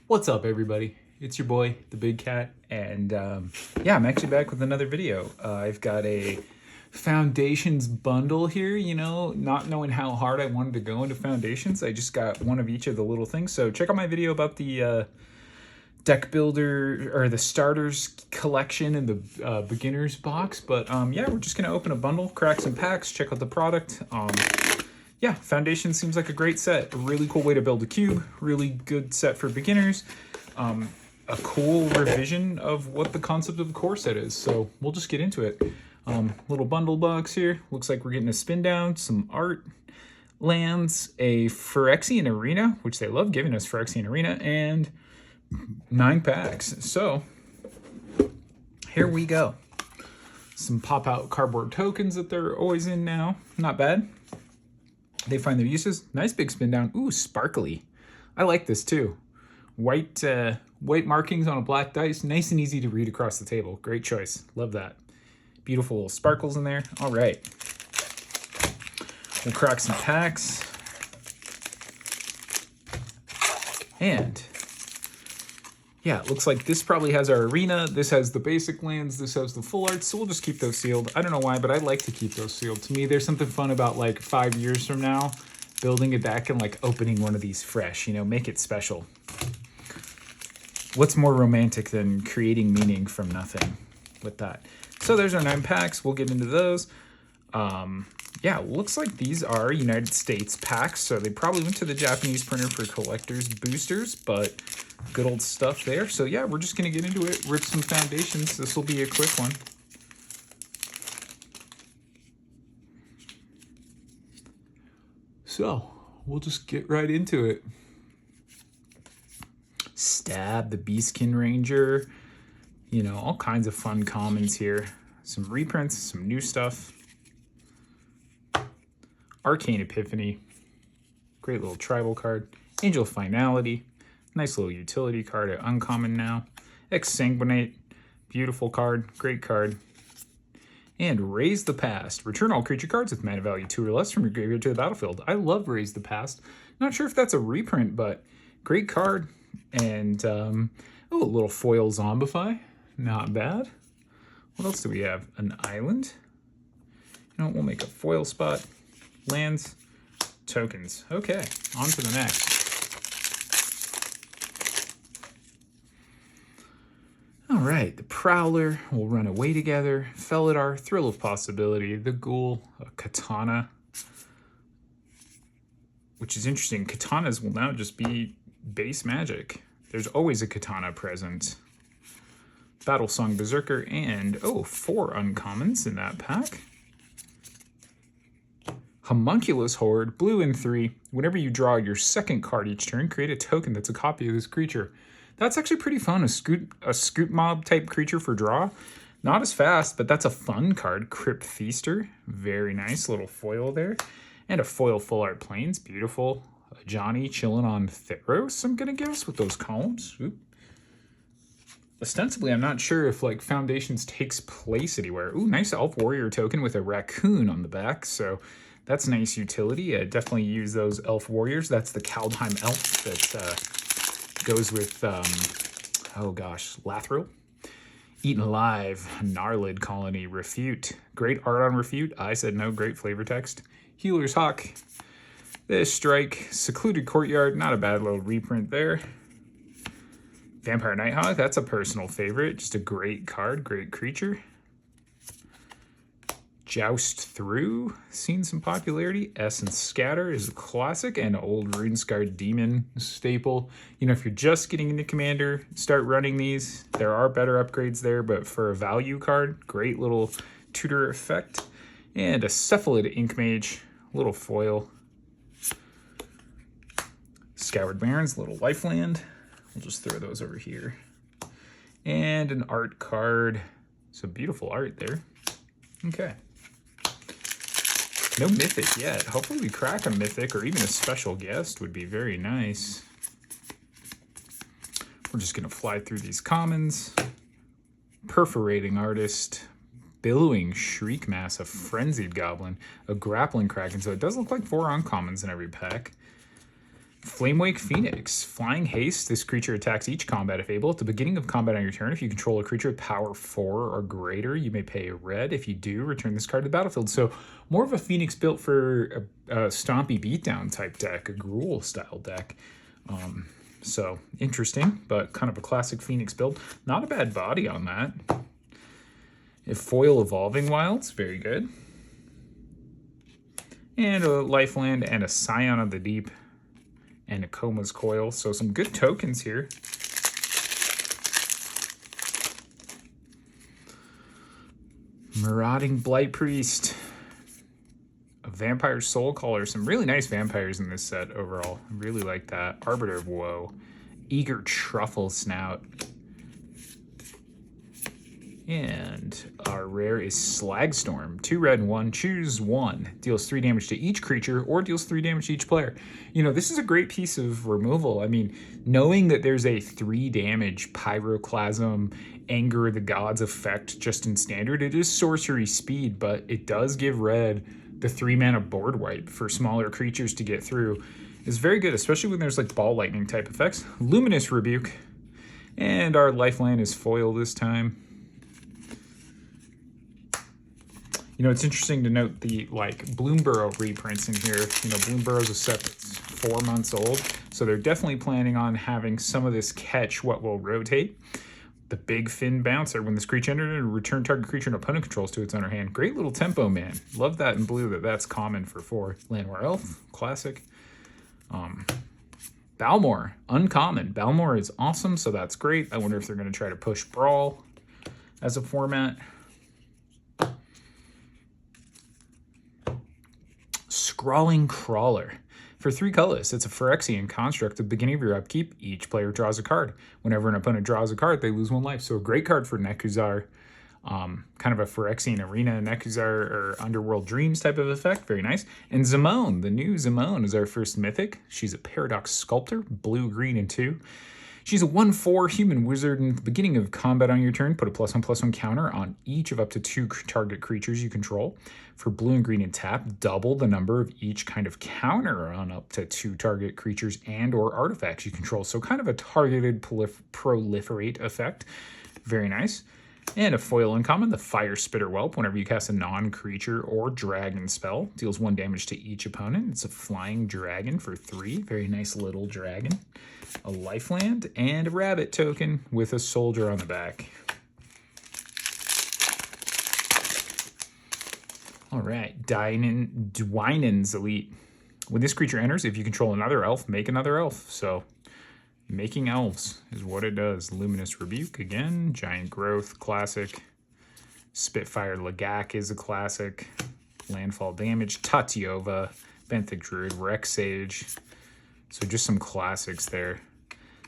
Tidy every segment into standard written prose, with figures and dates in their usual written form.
What's up, everybody? It's your boy, the Big Cat, and yeah, I'm actually back with another video. I've got a foundations bundle here. You know, not knowing how hard I wanted to go into foundations, I just got one of each of the little things. So check out my video about the deck builder or the starters collection in the beginners box. But yeah, we're just gonna open a bundle, crack some packs, check out the product. Yeah, Foundation seems like a great set. A really cool way to build a cube. Really good set for beginners. A cool revision of what the concept of a core set is. So we'll just get into it. Little bundle box here. Looks like we're getting a spin down, some art, lands, a Phyrexian Arena, which they love giving us Phyrexian Arena, and 9 packs. So here we go. Some pop out cardboard tokens that they're always in now. Not bad. They find their uses. Nice big spin down. Ooh, sparkly. I like this too. White markings on a black dice. Nice and easy to read across the table. Great choice. Love that. Beautiful little sparkles in there. All right. We'll crack some packs. And yeah, it looks like this probably has our arena. This has the basic lands. This has the full art. So we'll just keep those sealed. I don't know why, but I like to keep those sealed. To me, there's something fun about like 5 years from now, building a deck and like opening one of these fresh, you know, make it special. What's more romantic than creating meaning from nothing with that? So there's our 9 packs. We'll get into those. Yeah, looks like these are United States packs. So they probably went to the Japanese printer for collectors boosters, but good old stuff there. So yeah, we're just going to get into it, rip some foundations. This will be a quick one. So we'll just get right into it. Stab, the Beastkin Ranger, you know, all kinds of fun commons here. Some reprints, some new stuff. Arcane Epiphany, great little tribal card. Angel Finality, nice little utility card, at uncommon now. Exsanguinate, beautiful card, great card. And Raise the Past, return all creature cards with mana value 2 or less from your graveyard to the battlefield. I love Raise the Past. Not sure if that's a reprint, but great card. And oh, a little foil Zombify, not bad. What else do we have? An island. You know, we'll make a foil spot. Lands, tokens. Okay, on to the next. All right, the Prowler will run away together. Felidar, Thrill of Possibility. The Ghoul, a Katana. Which is interesting. Katanas will now just be base magic. There's always a Katana present. Battlesong Berserker, and oh, 4 uncommons in that pack. Homunculus Horde, blue and 3. Whenever you draw your second card each turn, create a token that's a copy of this creature. That's actually pretty fun. A scoot mob type creature for draw. Not as fast, but that's a fun card. Crypt Feaster, very nice little foil there. And a foil full art plains, beautiful. Johnny chilling on Theros, I'm gonna guess, with those columns. Oop. Ostensibly, I'm not sure if like Foundations takes place anywhere. Ooh, nice Elf Warrior token with a raccoon on the back. So that's nice utility. I definitely use those Elf Warriors. That's the Kaldheim Elf that goes with, oh gosh, Lathril. Eaten Alive, Gnarlid Colony, Refute. Great art on Refute. I said no, great flavor text. Healer's Hawk. This Strike, Secluded Courtyard. Not a bad little reprint there. Vampire Nighthawk, that's a personal favorite. Just a great card, great creature. Joust Through, seen some popularity. Essence Scatter is a classic and old Runescarred Demon staple. You know, if you're just getting into Commander, start running these. There are better upgrades there, but for a value card, great little tutor effect. And a Cephalid Inkmage, little foil. Scoured Barrens, little lifeland. We'll just throw those over here. And an art card. Some beautiful art there. Okay. No mythic yet. Hopefully we crack a mythic or even a special guest would be very nice. We're just going to fly through these commons. Perforating Artist. Billowing Shriek Mass, a Frenzied Goblin, a Grappling Kraken. So it does look like 4 uncommons in every pack. Flamewake Phoenix. Flying Haste. This creature attacks each combat if able. At the beginning of combat on your turn, if you control a creature with power 4 or greater, you may pay a red. If you do, return this card to the battlefield. So more of a Phoenix built for a stompy beatdown type deck, a Gruul style deck. So interesting, but kind of a classic Phoenix build. Not a bad body on that. If foil Evolving Wilds, very good. And a Lifeland and a Scion of the Deep. And a Koma's Coil. So some good tokens here. Marauding Blight Priest. A Vampire Soul Caller. Some really nice vampires in this set overall. I really like that. Arbiter of Woe. Eager Truffle Snout. And our rare is Slagstorm. 2 red and 1. Choose 1. Deals 3 damage to each creature or deals 3 damage to each player. You know, this is a great piece of removal. I mean, knowing that there's a 3 damage Pyroclasm, Anger of the Gods effect just in standard, it is sorcery speed, but it does give red the 3 mana board wipe for smaller creatures to get through. It's very good, especially when there's like ball lightning type effects. Luminous Rebuke. And our Lifeland is foil this time. You know, it's interesting to note the Bloomburrow reprints in here. You know, Bloomburrow's a set that's 4 months old, so they're definitely planning on having some of this catch what will rotate. The Big Fin Bouncer. When this creature enters, return target creature an opponent controls to its owner hand. Great little tempo, man. Love that in blue. That's common for 4. Landwar Elf, classic. Balmor, uncommon. Balmor is awesome, so that's great. I wonder if they're going to try to push Brawl as a format. Scrawling Crawler. For 3 colors, it's a Phyrexian construct. At the beginning of your upkeep, each player draws a card. Whenever an opponent draws a card, they lose 1 life. So a great card for Nekuzar. Kind of a Phyrexian Arena, Nekuzar, or Underworld Dreams type of effect. Very nice. And Zimone, the new Zimone, is our first mythic. She's a Paradox Sculptor, blue, green, and 2. She's a 1/4 human wizard. And at the beginning of combat on your turn, put a +1/+1 counter on each of up to 2 target creatures you control. For blue and green and tap, double the number of each kind of counter on up to 2 target creatures and or artifacts you control. So kind of a targeted proliferate effect. Very nice. And a foil uncommon, the Fire Spitter Whelp. Whenever you cast a non-creature or dragon spell, deals 1 damage to each opponent. It's a flying dragon for 3. Very nice little dragon. A Lifeland and a rabbit token with a soldier on the back. All right, Dwynen's Elite. When this creature enters, if you control another elf, make another elf. So making elves is what it does. Luminous Rebuke again. Giant Growth, classic. Spitfire Lagak is a classic. Landfall Damage. Tatyova. Benthic Druid. Rex Sage. So just some classics there.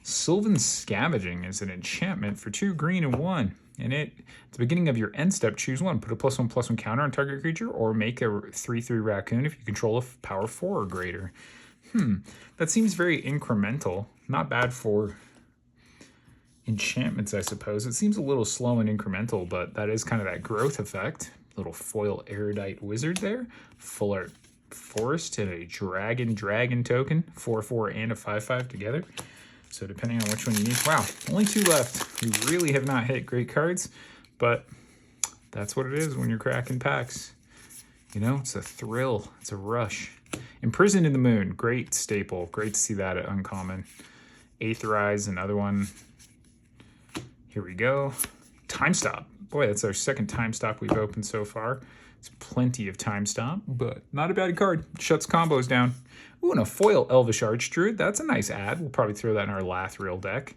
Sylvan Scavenging is an enchantment for 2 green and 1. And at the beginning of your end step, choose 1. Put a +1/+1 counter on target creature or make a 3/3 raccoon if you control a power 4 or greater. That seems very incremental. Not bad for enchantments, I suppose. It seems a little slow and incremental, but that is kind of that growth effect. Little foil Erudite Wizard there. Full Art Forest and a Dragon token. 4/4 and a 5/5 together. So depending on which one you need. Wow, only 2 left. We really have not hit great cards, but that's what it is when you're cracking packs. You know, it's a thrill. It's a rush. Imprisoned in the Moon, great staple. Great to see that at uncommon. Aetherize, another one. Here we go. Time Stop. Boy, that's our 2nd Time Stop we've opened so far. It's plenty of Time Stop, but not a bad card. Shuts combos down. Ooh, and a foil Elvish Archdruid. That's a nice add. We'll probably throw that in our Lathril deck.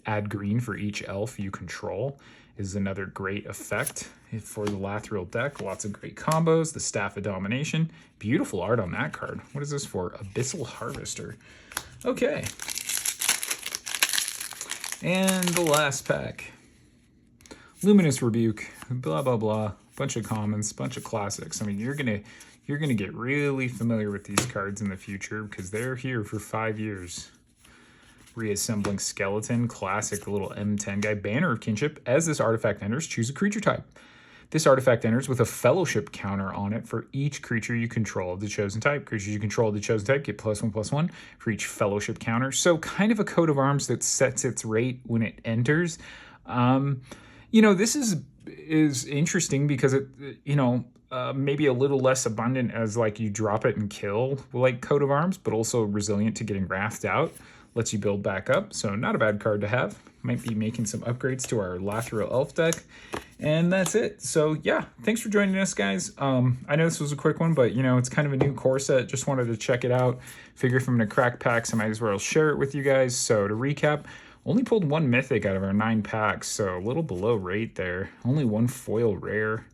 Add green for each elf you control is another great effect for the Lathril deck. Lots of great combos. The Staff of Domination. Beautiful art on that card. What is this for? Abyssal Harvester. Okay. And the last pack. Luminous Rebuke. Blah, blah, blah. Bunch of commons, bunch of classics. I mean, you're gonna get really familiar with these cards in the future because they're here for 5 years. Reassembling Skeleton, classic little M10 guy. Banner of Kinship. As this artifact enters, choose a creature type. This artifact enters with a fellowship counter on it for each creature you control of the chosen type. Creatures you control of the chosen type get +1/+1 for each fellowship counter. So kind of a coat of arms that sets its rate when it enters. This is interesting because it, maybe a little less abundant as like you drop it and kill like coat of arms, but also resilient to getting wrathed out. Lets you build back up, so not a bad card to have. Might be making some upgrades to our Lathril Elf deck. And that's it. So yeah, thanks for joining us, guys. I know this was a quick one, but it's kind of a new core set. Just wanted to check it out. Figure if I'm gonna crack packs, I might as well share it with you guys. So to recap, only pulled 1 mythic out of our 9 packs, so a little below rate there. Only 1 foil rare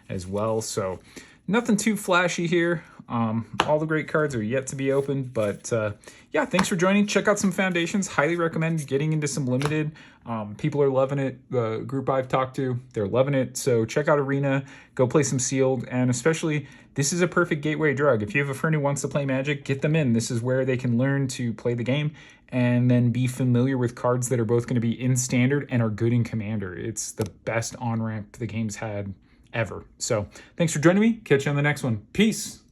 as well, so nothing too flashy here. All the great cards are yet to be opened, but yeah, thanks for joining. Check out some Foundations. Highly recommend getting into some limited. People are loving it. The group I've talked to, they're loving it. So check out Arena, go play some Sealed, and especially, this is a perfect gateway drug. If you have a friend who wants to play Magic, get them in. This is where they can learn to play the game and then be familiar with cards that are both going to be in Standard and are good in Commander. It's the best on-ramp the game's had ever. So thanks for joining me. Catch you on the next one. Peace.